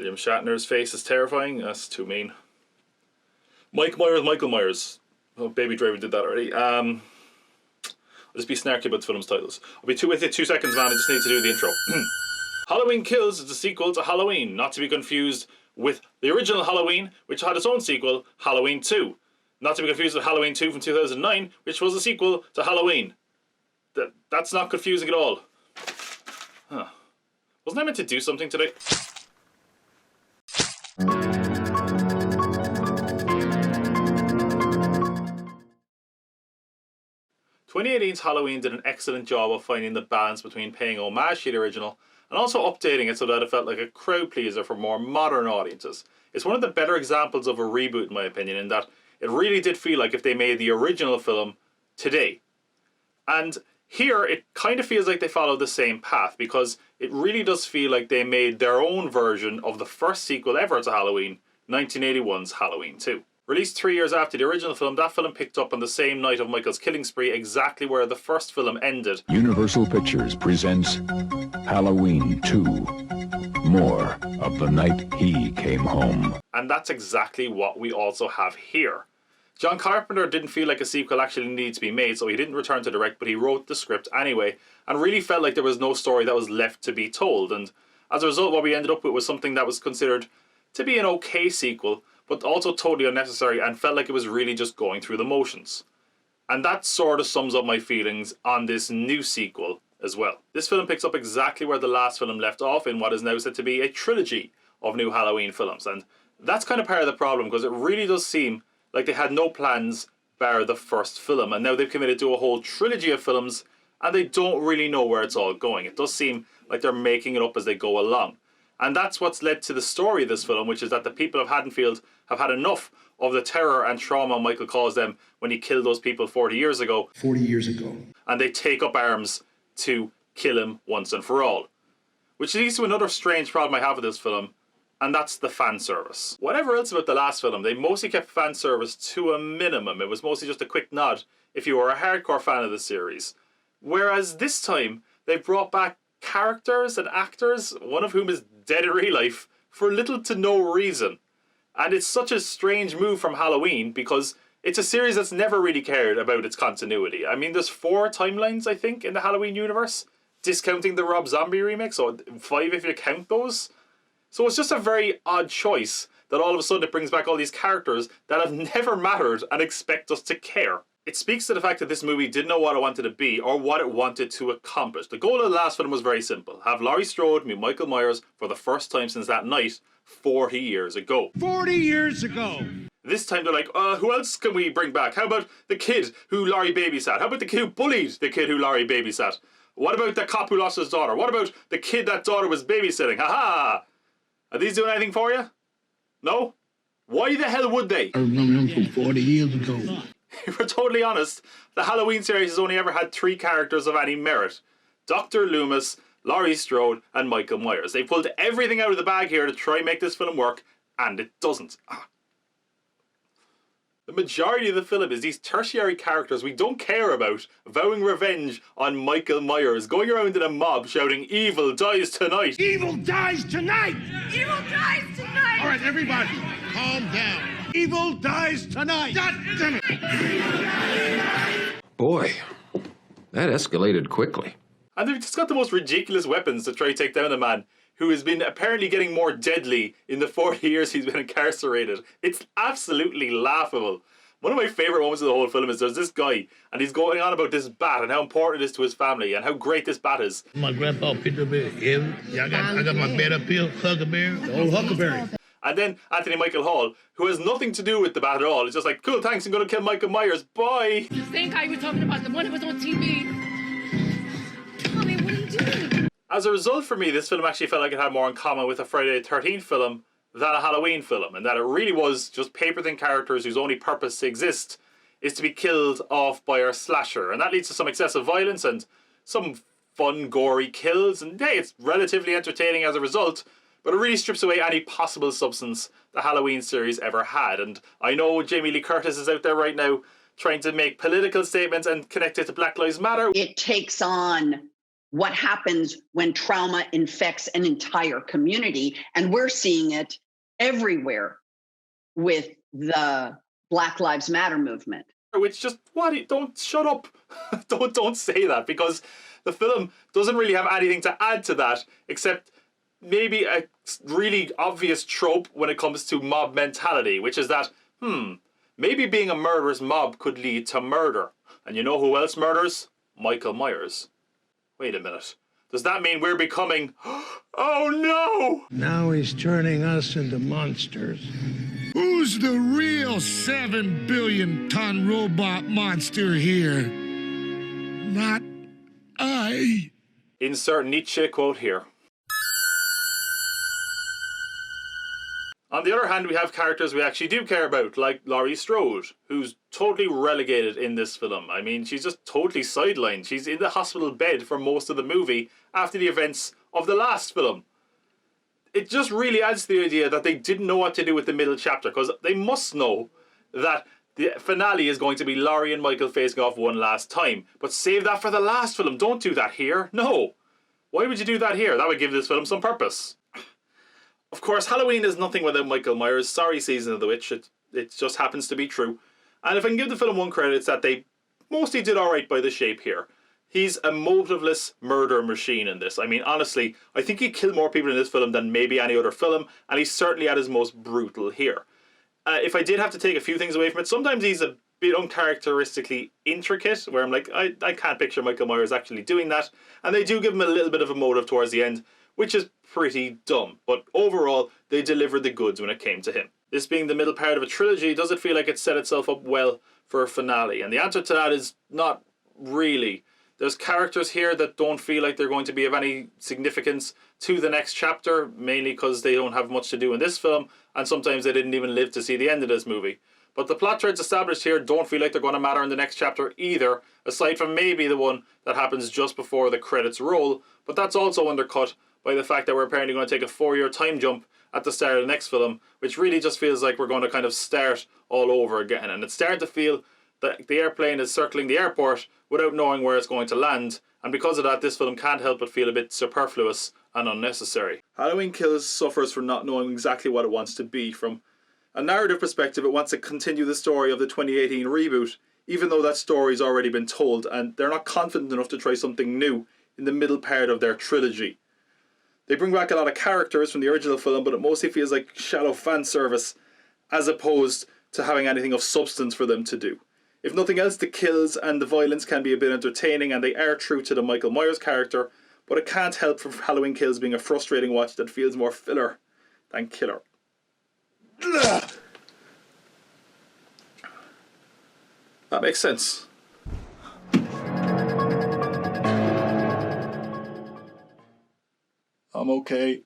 William Shatner's face is terrifying. That's too mean. Mike Myers, Michael Myers. Oh, Baby Driver did that already. I'll just be snarky about the film's titles. I'll be with you 2 seconds, man. I just need to do the intro. Halloween Kills is the sequel to Halloween, not to be confused with the original Halloween, which had its own sequel, Halloween 2. Not to be confused with Halloween 2 from 2009, which was a sequel to Halloween. That's not confusing at all. Huh. Wasn't I meant to do something today? 2018's Halloween did an excellent job of finding the balance between paying homage to the original and also updating it so that it felt like a crowd pleaser for more modern audiences. It's one of the better examples of a reboot in my opinion, in that it really did feel like if they made the original film today. And here it kind of feels like they followed the same path, because it really does feel like they made their own version of the first sequel ever to Halloween, 1981's Halloween 2. Released 3 years after the original film, that film picked up on the same night of Michael's killing spree exactly where the first film ended. Universal Pictures presents Halloween 2. More of the night he came home. And that's exactly what we also have here. John Carpenter didn't feel like a sequel actually needed to be made, so he didn't return to direct, but he wrote the script anyway, and really felt like there was no story that was left to be told. And as a result, what we ended up with was something that was considered to be an okay sequel, but also totally unnecessary, and felt like it was really just going through the motions. And that sort of sums up my feelings on this new sequel as well. This film picks up exactly where the last film left off in what is now said to be a trilogy of new Halloween films, and that's kind of part of the problem, because it really does seem like they had no plans bar the first film, and now they've committed to a whole trilogy of films and they don't really know where it's all going. It does seem like they're making it up as they go along. And that's what's led to the story of this film, which is that the people of Haddonfield have had enough of the terror and trauma Michael caused them when he killed those people 40 years ago. 40 years ago. And they take up arms to kill him once and for all. Which leads to another strange problem I have with this film, and that's the fan service. Whatever else about the last film, they mostly kept fan service to a minimum. It was mostly just a quick nod if you were a hardcore fan of the series. Whereas this time, they've brought back characters and actors, one of whom is dead in real life, for little to no reason. And it's such a strange move from Halloween, because it's a series that's never really cared about its continuity. I mean, there's 4 timelines, I think, in the Halloween universe, discounting the Rob Zombie remake, so 5 if you count those. So it's just a very odd choice that all of a sudden it brings back all these characters that have never mattered and expect us to care. It speaks to the fact that this movie didn't know what it wanted to be or what it wanted to accomplish. The goal of the last film was very simple. Have Laurie Strode meet Michael Myers for the first time since that night 40 years ago. 40 years ago! This time they're like, who else can we bring back? How about the kid who Laurie babysat? How about the kid who bullied the kid who Laurie babysat? What about the cop who lost his daughter? What about the kid that daughter was babysitting? Ha-ha! Are these doing anything for you? No? Why the hell would they? I remember him from 40 years ago. If we're totally honest, the Halloween series has only ever had 3 characters of any merit. Dr. Loomis, Laurie Strode, and Michael Myers. They pulled everything out of the bag here to try and make this film work, and it doesn't. The majority of the film is these tertiary characters we don't care about vowing revenge on Michael Myers, going around in a mob shouting, "Evil dies tonight!" Evil dies tonight! Evil dies tonight! All right, everybody, calm down. Evil dies tonight! God damn it! Boy, that escalated quickly. And they've just got the most ridiculous weapons to try to take down a man who has been apparently getting more deadly in the 40 years he's been incarcerated. It's absolutely laughable. One of my favourite moments of the whole film is there's this guy and he's going on about this bat and how important it is to his family and how great this bat is. My grandpa picked up I got my bed up here, Huckleberry, the old Huckleberry. And then Anthony Michael Hall, who has nothing to do with the bat at all, is just like, cool, thanks, I'm going to kill Michael Myers, bye. The same guy we were talking about, the one who was on TV. Tommy, what are you doing? As a result, for me, this film actually felt like it had more in common with a Friday the 13th film than a Halloween film, and that it really was just paper-thin characters whose only purpose to exist is to be killed off by our slasher. And that leads to some excessive violence and some fun, gory kills, and hey, it's relatively entertaining as a result, but it really strips away any possible substance the Halloween series ever had. And I know Jamie Lee Curtis is out there right now trying to make political statements and connect it to Black Lives Matter. It takes on what happens when trauma infects an entire community. And we're seeing it everywhere with the Black Lives Matter movement. Which just, what? Don't shut up. don't say that, because the film doesn't really have anything to add to that except maybe a really obvious trope when it comes to mob mentality, which is that, maybe being a murderous mob could lead to murder. And you know who else murders? Michael Myers. Wait a minute. Does that mean we're becoming... Oh no! Now he's turning us into monsters. Who's the real 7 billion ton robot monster here? Not I. Insert Nietzsche quote here. On the other hand, we have characters we actually do care about, like Laurie Strode, who's totally relegated in this film. I mean, she's just totally sidelined. She's in the hospital bed for most of the movie after the events of the last film. It just really adds to the idea that they didn't know what to do with the middle chapter, because they must know that the finale is going to be Laurie and Michael facing off one last time. But save that for the last film. Don't do that here. No. Why would you do that here? That would give this film some purpose. Of course, Halloween is nothing without Michael Myers. Sorry, Season of the Witch. It just happens to be true. And if I can give the film one credit, it's that they mostly did alright by the shape here. He's a motiveless murder machine in this. I mean, honestly, I think he killed more people in this film than maybe any other film, and he's certainly at his most brutal here. If I did have to take a few things away from it, sometimes he's a bit uncharacteristically intricate, where I'm like, I can't picture Michael Myers actually doing that. And they do give him a little bit of a motive towards the end, which is pretty dumb. But overall, they delivered the goods when it came to him. This being the middle part of a trilogy, does it feel like it set itself up well for a finale? And the answer to that is not really. There's characters here that don't feel like they're going to be of any significance to the next chapter, mainly because they don't have much to do in this film, and sometimes they didn't even live to see the end of this movie. But the plot threads established here don't feel like they're going to matter in the next chapter either, aside from maybe the one that happens just before the credits roll, but that's also undercut by the fact that we're apparently going to take a 4-year time jump at the start of the next film, which really just feels like we're going to kind of start all over again. And it's starting to feel that the airplane is circling the airport without knowing where it's going to land, and because of that, this film can't help but feel a bit superfluous and unnecessary. Halloween Kills suffers from not knowing exactly what it wants to be. From a narrative perspective, it wants to continue the story of the 2018 reboot, even though that story's already been told, and they're not confident enough to try something new in the middle part of their trilogy. They bring back a lot of characters from the original film, but it mostly feels like shallow fan service, as opposed to having anything of substance for them to do. If nothing else, the kills and the violence can be a bit entertaining, and they are true to the Michael Myers character, but it can't help for Halloween Kills being a frustrating watch that feels more filler than killer. That makes sense. I'm okay.